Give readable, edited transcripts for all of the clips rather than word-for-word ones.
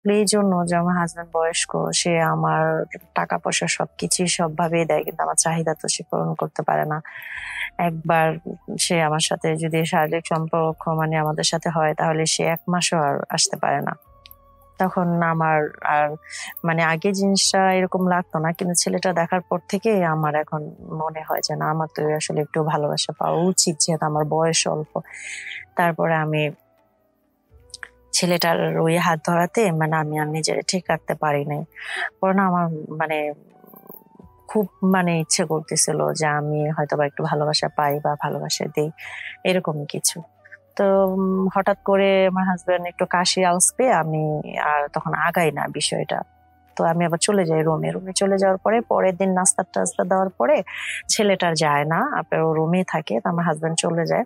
এই জন্য যে আমার হাজবেন্ড বয়স্ক, সে আমার টাকা পয়সা সবকিছু সবভাবেই দেয়, কিন্তু আমার চাহিদা তো সে পূরণ করতে পারে না। একবার সে আমার সাথে যদি শারীরিক সম্পর্ক মানে আমাদের সাথে হয়, তাহলে সে ১ মাসও আর আসতে পারে না। তখন আমার আর মানে আগে জিনিসটা এরকম লাগতো না, কিন্তু ছেলেটা দেখার পর থেকে আমার এখন মনে হয় যে না, আমার তো আসলে একটু ভালোবাসা পাওয়া উচিত, যেহেতু আমার বয়স অল্প। তারপরে আমি ছেলেটার ওই হাত ধরাতে মানে আমি আর নিজেরে ঠিক রাখতে পারি নাই। পরে না আমার মানে খুব মানে ইচ্ছে করতেছিল যে আমি হয়তোবা একটু ভালোবাসা পাই বা ভালোবাসা দেই, এরকমই কিছু। তো হঠাৎ করে আমার হাসব্যান্ড একটু কাশি আওয়াজ পেয়ে আমি আর তখন আগাই না বিষয়টা। তো আমি আবার চলে যাই রুমে। রুমে চলে যাওয়ার পরে পরের দিন নাস্তা-টাস্তা দেওয়ার পরে ছেলেটা আর যায় না। আপনার ও রুমেই থাকে। তো আমার হাসব্যান্ড চলে যায়।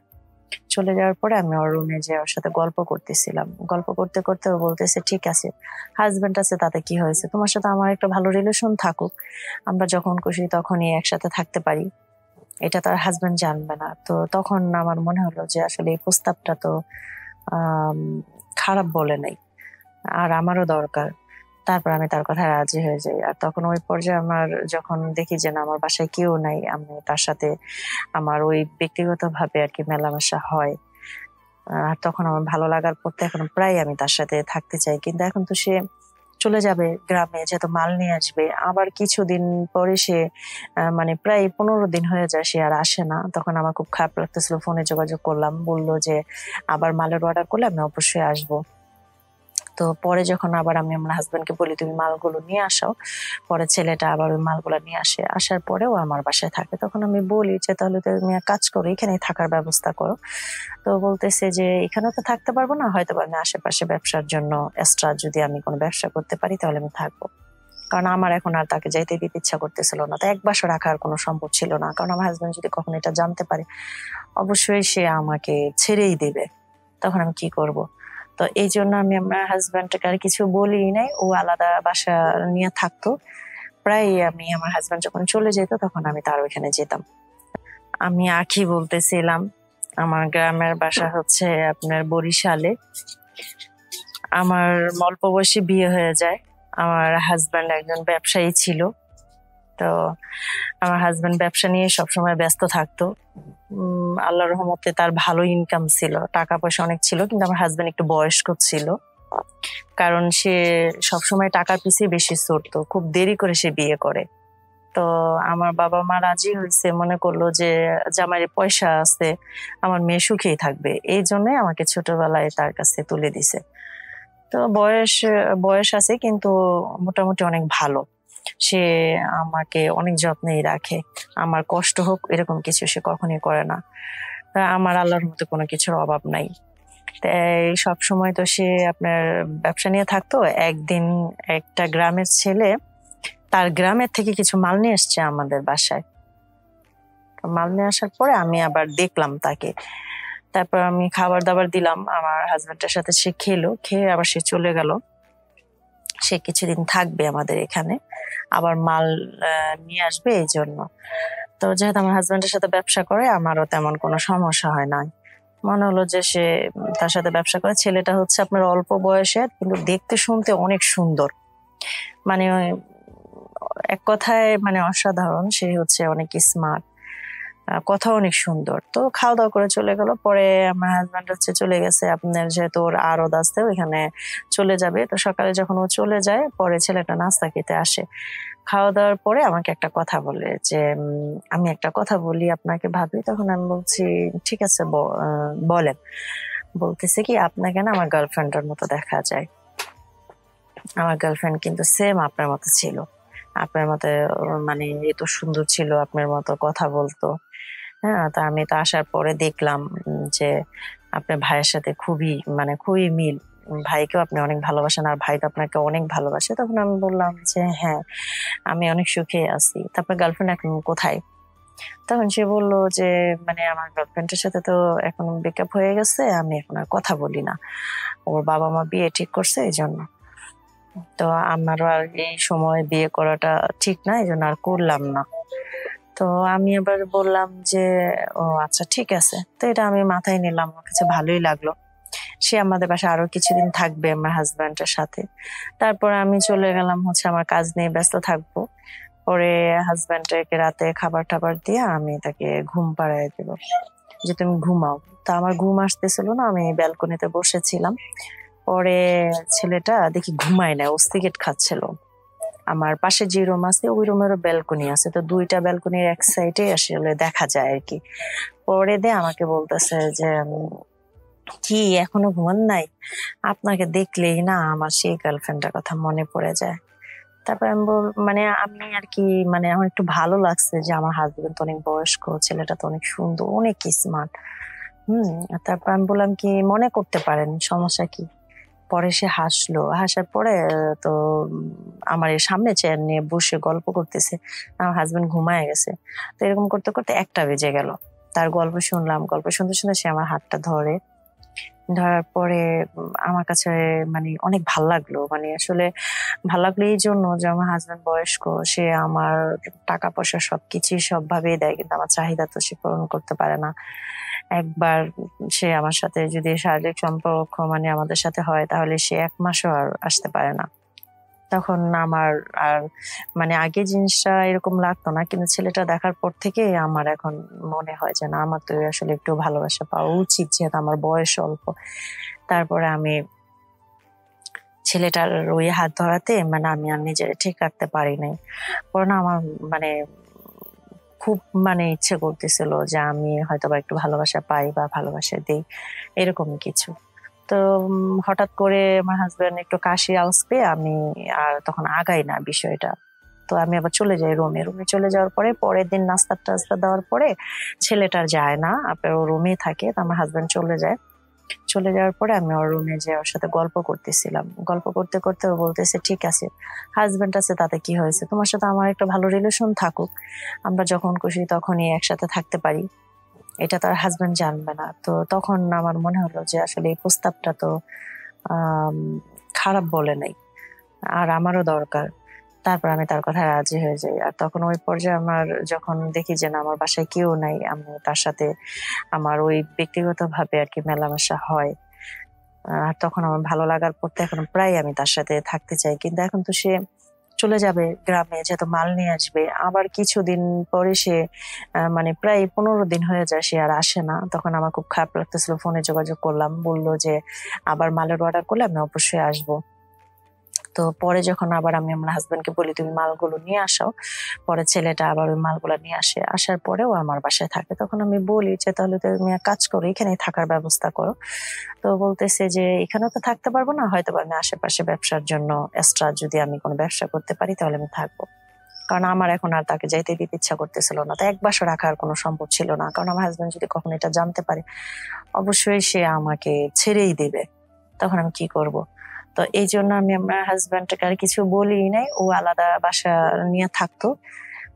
চলে যাওয়ার পরে আমি ওর রুমে যেয়ে ওর সাথে গল্প করতেছিলাম। গল্প করতে, করতে ও বলতেছে, "ঠিক আছে, হাসব্যান্ড আছে তাতে কি হয়েছে? তোমার সাথে আমার একটা ভালো রিলেশন থাকুক। আমরা যখন খুশি তখনই একসাথে থাকতে পারি। এটা তার হাসব্যান্ড জানবে না।" তো তখন আমার মনে হলো যে আসলে এই প্রস্তাবটা তো আম খারাপ বলে নাই। আর আমারও দরকার। তারপর আমি তার কথায় রাজি হয়ে যাই। আর তখন ওই পর্যায়ে আমার যখন দেখি যে না, আমার বাসায় কেউ নাই, আমি তার সাথে আমার ওই ব্যক্তিগতভাবে আরকি মেলামেশা হয়। আর তখন আমার ভালো লাগার পর তো এখন প্রায় আমি তার সাথে থাকতে চাই। কিন্তু এখন তো সে চলে যাবে গ্রামে, যেহেতু মাল নিয়ে আসবে। আবার কিছুদিন পরে সে মানে প্রায় ১৫ দিন হয়ে যায় সে আর আসে না। তখন আমার খুব খারাপ লাগতেছিল। ফোনে যোগাযোগ করলাম। বলল যে আবার মালের অর্ডার করলে আমি অবশ্যই আসবো। তো পরে যখন আবার আমি আমার হাসব্যান্ডকে বলি, "তুমি মালগুলো নিয়ে আসো।" পরে ছেলেটা আবার ওই মালগুলা নিয়ে আসে। আসার পরেও আমার বাসায় থাকে। তখন আমি বলি যে, "তাহলে তুমি এক কাজ করো, এখানেই থাকার ব্যবস্থা করো।" তো বলতেছে যে, "এখানেও তো থাকতে পারবো না। হয়তোবা আমি আশেপাশে ব্যবসার জন্য এক্সট্রা যদি আমি কোনো ব্যবসা করতে পারি তাহলে আমি থাকবো।" কারণ আমার এখন আর তাকে যাইতে দিতে ইচ্ছা করতেছিল না। তো এক বাসায় রাখার কোনো সম্ভব ছিল না। কারণ আমার হাসব্যান্ড যদি কখনো এটা জানতে পারে, অবশ্যই সে আমাকে ছেড়েই দিবে। তখন আমি কি করব? তো এইজন্য আমি আমার হাসব্যান্ডকে আর কিছু বলিই নাই। ও আলাদা বাসা নিয়ে থাকতো। প্রায়ই আমি আমার হাসব্যান্ড যখন চলে যেত তখন আমি তার ওইখানে যেতাম। আমি আঁখি বলতেছিলাম। আমার গ্রামের বাসা হচ্ছে আপনার বরিশালে। আমার অল্প বয়সে বিয়ে হয়ে যায়। আমার হাসব্যান্ড একজন ব্যবসায়ী ছিল। তো আমার হাসব্যান্ড ব্যবসা নিয়ে সবসময় ব্যস্ত থাকতো। আল্লাহর রহমতে তার ভালো ইনকাম ছিল। টাকা-পয়সা অনেক ছিল। কিন্তু আমার হাসব্যান্ড একটু বয়স্ক ছিল। কারণ সে সবসময় টাকার পিছেই বেশি ছুটতো। খুব দেরি করে সে বিয়ে করে। তো আমার বাবা-মা রাজি হইছে, মনে করলো যে জামাইয়ের পয়সা আছে, আমার মেয়ে সুখেই থাকবে। এইজন্যই আমাকে ছোটবেলায় তার কাছে তুলে দিছে। তো বয়স আছে, কিন্তু মোটামুটি অনেক ভালো। সে আমাকে অনেক যত্নেই রাখে। আমার কষ্ট হোক এরকম কিছু সে কখনোই করে না। আমার আল্লাহর মতো কোনো কিছুর অভাব নাই। তাই সবসময় তো সে আপনার ব্যবসা নিয়ে থাকতো। একদিন একটা গ্রামের ছেলে তার গ্রামের থেকে কিছু মাল নিয়ে এসছে আমাদের বাসায়। তো মাল নিয়ে আসার পরে আমি আবার দেখলাম তাকে। তারপর আমি খাবার-দাবার দিলাম। আমার হাসব্যান্ডের সাথে সে খেলো। খেয়ে আবার সে চলে গেল। সে কিছুদিন থাকবে আমাদের এখানে। আবার মাল নিয়ে আসবে এইজন্য। তো যেহেতু আমার হাসব্যান্ডের সাথে ব্যবসা করে, আমারও তেমন কোনো সমস্যা হয় না। মনে হলো যে সে তার সাথে ব্যবসা করে। ছেলেটা হচ্ছে আপনার অল্প বয়সের, কিন্তু দেখতে শুনতে অনেক সুন্দর। মানে এক কথায় মানে অসাধারণ। সে হচ্ছে অনেক স্মার্ট। কথা অনেক সুন্দর। তো খাওয়া-দাওয়া করে চলে গেল। পরে আমার হাসব্যান্ড হচ্ছে চলে গেছে আপনার, যেহেতু ওর আড়ত আছে ওইখানে চলে যাবে। তো সকালে যখন ও চলে যায়, পরে ছেলেটা নাস্তা খেতে আসে। খাওয়া-দাওয়ার পরে আমাকে একটা কথা বলে যে, "আমি একটা কথা বলি আপনাকে ভাবি?" তখন আমি বলছি, "ঠিক আছে বলেন।" বলতেছে কি, "আপনাকে না আমার গার্লফ্রেন্ডের মতো দেখা যায়। আমার গার্লফ্রেন্ড কিন্তু সেম আপনার মতো ছিল। আপনার মতো মানে এত সুন্দর ছিল, আপনার মতো কথা বলতো।" হ্যাঁ? তো আমি তো আসার পরে দেখলাম যে আপনার ভাইয়ের সাথে খুবই মিল। ভাইকেও আপনি অনেক ভালোবাসেন, আর ভাই তো আপনাকে অনেক ভালোবাসে। তখন আমি বললাম যে, "হ্যাঁ, আমি অনেক সুখে আছি। তো আপনার গার্লফ্রেন্ড এখন কোথায়?" তখন সে বলল যে, "মানে আমার গার্লফ্রেন্ডের সাথে তো এখন ব্রেকআপ হয়ে গেছে। আমি এখন আর কথা বলি না। ওর বাবা-মা বিয়ে ঠিক করছে এজন্য। তো আমারও আর এই সময় বিয়ে করাটা ঠিক না। এজন্য আর করলাম না।" তো আমি আবার বললাম যে, "ও আচ্ছা ঠিক আছে।" তো এটা আমি মাথায় নিলাম। আমার কাছে ভালোই লাগলো। সে আমাদের বাসায় আরো কিছুদিন থাকবে আমার হাজবেন্ডের সাথে। তারপর আমি চলে গেলাম হচ্ছে আমার কাজ নিয়ে ব্যস্ত থাকবো। পরে হাজবেন্ডকে রাতে খাবার টাবার দিয়ে আমি তাকে ঘুম পাড়ায় দেব, যে তুমি ঘুমাও। তা আমার ঘুম আসতেছিল না, আমি ব্যালকনিতে বসেছিলাম। পরে ছেলেটা দেখি ঘুমায় না, ও সিগারেট খাচ্ছিল। আমার পাশে যে রুম আছে ওই রুমেরও ব্যালকনি আছে, তো দুইটা ব্যালকনির এক সাইডে আসলে দেখা যায় আর কি। পরে আমাকে বলতেছে যে কি এখনো ঘুমান নাই? আপনাকে দেখলেই না আমার সেই গার্লফ্রেন্ডের কথা মনে পড়ে যায়। তারপর আমি মানে আমি আর কি, মানে আমার একটু ভালো লাগছে যে আমার হাজবেন্ড তো অনেক বয়স্ক, ছেলেটা তো অনেক সুন্দর, অনেক স্মার্ট। হুম। তারপর আমি বললাম কি মনে করতে পারেন, সমস্যা কি? পরে সে হাসলো, হাসার পরে তো আমার এর সামনে চেয়ার নিয়ে বসে গল্প করতেছে। আমার হাজবেন্ড ঘুমায় গেছে। তো এরকম করতে করতে 1টা বেজে গেল। তার গল্প শুনলাম, গল্প শুনতে শুনতে সে আমার হাতটা ধরে। ধরার পরে আমার কাছে মানে অনেক ভাল লাগলো, মানে আসলে ভাল লাগলো এই জন্য যে আমার হাজবেন্ড বয়স্ক, সে আমার টাকা পয়সা সবকিছুই সবভাবেই দেয়, কিন্তু আমার চাহিদা তো সে পূরণ করতে পারে না। একবার সে আমার সাথে যদি শারীরিক সম্পর্ক মানে আমাদের সাথে হয়, তাহলে সে 1 মাসও আর আসতে পারে না। তখন আমার আর মানে আগে জিনিসটা এরকম লাগতো না, কিন্তু ছেলেটা দেখার পর থেকে আমার এখন মনে হয় যে না, আমার তো আসলে একটু ভালোবাসা পাওয়া উচিত, যেহেতু আমার বয়স অল্প। তারপরে আমি ছেলেটার ওই হাত ধরাতে মানে আমি আর নিজের ঠিক রাখতে পারি নাই। পরে না আমার মানে খুব মানে ইচ্ছে করতেছিল যে আমি হয়তোবা একটু ভালোবাসা পাই বা ভালোবাসা দেই, এরকম কিছু। তো হঠাৎ করে আমার হাজবেন্ড একটু কাশি আওয়াজ পেয়ে আমি আর তখন আগাই না বিষয়টা। তো আমি আবার চলে যাই রুমে। রুমে চলে যাওয়ার পরে পরের দিন নাস্তা টাস্তা দেওয়ার পরে ছেলেটা আর যায় না, আপনার ও রুমেই থাকে। তো আমার হাজবেন্ড চলে যায়। চলে যাওয়ার পরে আমি ওর রুমে যেয়ে ওর সাথে গল্প করতেছিলাম। গল্প করতে করতে ও বলতেছে ঠিক আছে, হাজবেন্ড আছে তাতে কি হয়েছে, তোমার সাথে আমার একটা ভালো রিলেশন থাকুক, আমরা যখন খুশি তখনই একসাথে থাকতে পারি, এটা তার হাজবেন্ড জানবে না। তো তখন আমার মনে হলো যে আসলে এই প্রস্তাবটা তো আম, খারাপ বলে নাই, আর আমারও দরকার। তারপর আমি তার কথায় রাজি হয়ে যাই। আর তখন ওই পর্যায়ে আমার যখন দেখি যে না আমার বাসায় কেউ নাই, আমি তার সাথে আমার ওই ব্যক্তিগত ভাবে আর কি মেলামেশা হয়। আর তখন আমার ভালো লাগার পর তো এখন প্রায় আমি তার সাথে থাকতে চাই, কিন্তু এখন তো সে চলে যাবে গ্রামে, যেহেতু মাল নিয়ে আসবে। আবার কিছুদিন পরে সে মানে প্রায় 15 দিন হয়ে যায় সে আর আসে না। তখন আমার খুব খারাপ লাগতেছিল, ফোনে যোগাযোগ করলাম, বললো যে আবার মালের অর্ডার করলে আমি অবশ্যই আসবো। তো পরে যখন আবার আমি আমার হাজবেন্ডকে বলি তুমি মালগুলো নিয়ে আসাও, পরে ছেলেটা আবার ওই মালগুলো নিয়ে আসে। আসার পরেও আমার বাসায় থাকে। তখন আমি বলি যে তাহলে তুমি এক কাজ করো, এখানেই থাকার ব্যবস্থা করো। তো বলতেছে যে এখানেও তো থাকতে পারবো না, হয়তো আমি আশেপাশে ব্যবসার জন্য এক্সট্রা যদি আমি কোনো ব্যবসা করতে পারি তাহলে আমি থাকবো। কারণ আমার এখন আর তাকে যাইতে দিতে ইচ্ছা করতেছিল না। তো 1 মাসও রাখার কোনো সম্ভব ছিল না, কারণ আমার হাজবেন্ড যদি কখনো এটা জানতে পারে অবশ্যই সে আমাকে ছেড়েই দিবে। তখন আমি কি করব? তো এই জন্য আমি আমার হাজবেন্ডকে আর কিছু বলি নাই, ও আলাদা বাসা নিয়ে থাকতো।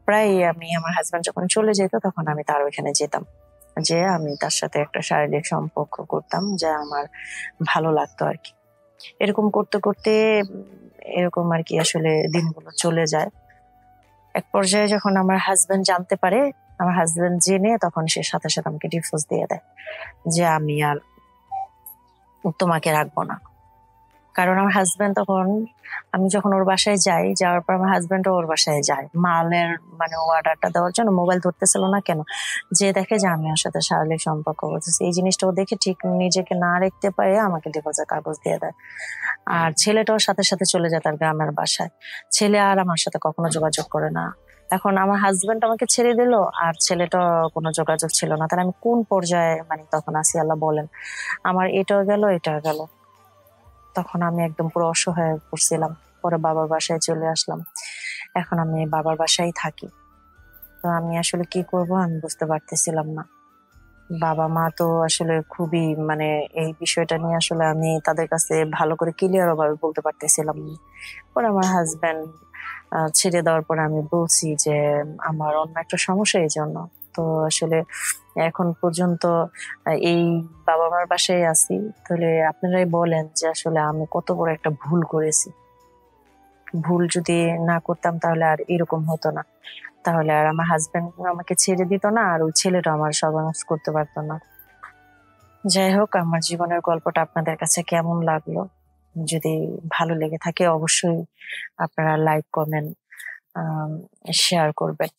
প্রায় আমি আমার হাজবেন্ড যখন চলে যেত তখন আমি তার ওইখানে যেতাম, যে আমি তার সাথে একটা শারীরিক সম্পর্ক করতাম, যা আমার ভালো লাগতো আর কি। এরকম করতে করতে এরকম আর কি আসলে দিনগুলো চলে যায়। এক পর্যায়ে যখন আমার হাজবেন্ড জানতে পারে, আমার হাজবেন্ড জেনে তখন সে সাথে সাথে আমাকে ডিভোর্স দিয়ে দেয়, যে আমি আর তোমাকে রাখবো না। কারণ আমার হাজবেন্ড তখন, আমি যখন ওর বাসায় যাই, যাওয়ার পর আমার হাজবেন্ড ওর বাসায় যায় মালের মানে অর্ডারটা দেওয়ার জন্য, মোবাইল ধরতেছিল না কেন, যে দেখে যে আমি ওর সাথে শারীরিক সম্পর্ক করতেছি। এই জিনিসটা ও দেখে ঠিক নিজেকে না রাখতে পারে আমাকে ডিভোর্সের কাগজ দিয়ে দেয়। আর ছেলেটাও সাথে সাথে চলে যায় তার গ্রামের বাসায়। ছেলে আর আমার সাথে কখনো যোগাযোগ করে না। এখন আমার হাজবেন্ড আমাকে ছেড়ে দিল, আর ছেলেটা কোনো যোগাযোগ ছিল না। তাহলে আমি কোন পর্যায়ে মানে তখন আছি আল্লাহ বলেন। আমার এটাও গেল এটাও গেল। তখন আমি একদম পুরো অসহায় হয়ে পড়ছিলাম। পরে বাবার বাসায় চলে আসলাম। এখন আমি বাবার বাসায় থাকি। তো আমি আসলে কি করব আমি বুঝতে পারতেছিলাম না। বাবা মা তো আসলে খুবই মানে এই বিষয়টা নিয়ে আসলে আমি তাদের কাছে ভালো করে ক্লিয়ার ভাবে বলতে পারতেছিলাম না। পরে আমার হাজবেন্ড ছেড়ে দেওয়ার পরে আমি বলছি যে আমার অন্য একটা সমস্যা, এই জন্য। তো আসলে এখন পর্যন্ত এই বাবা মার বাসায় আছি। তাহলে আপনারাই বলেন যে আসলে আমি কত বড় একটা ভুল করেছি। ভুল যদি না করতাম তাহলে আর এরকম হতো না। তাহলে আর আমার হাজবেন্ড আমাকে ছেড়ে দিত না, আর ওই ছেলেটা আমার সর্বনাশ করতে পারতো না। যাই হোক, আমার জীবনের গল্পটা আপনাদের কাছে কেমন লাগলো? যদি ভালো লেগে থাকে অবশ্যই আপনারা লাইক, কমেন্ট, শেয়ার করবেন।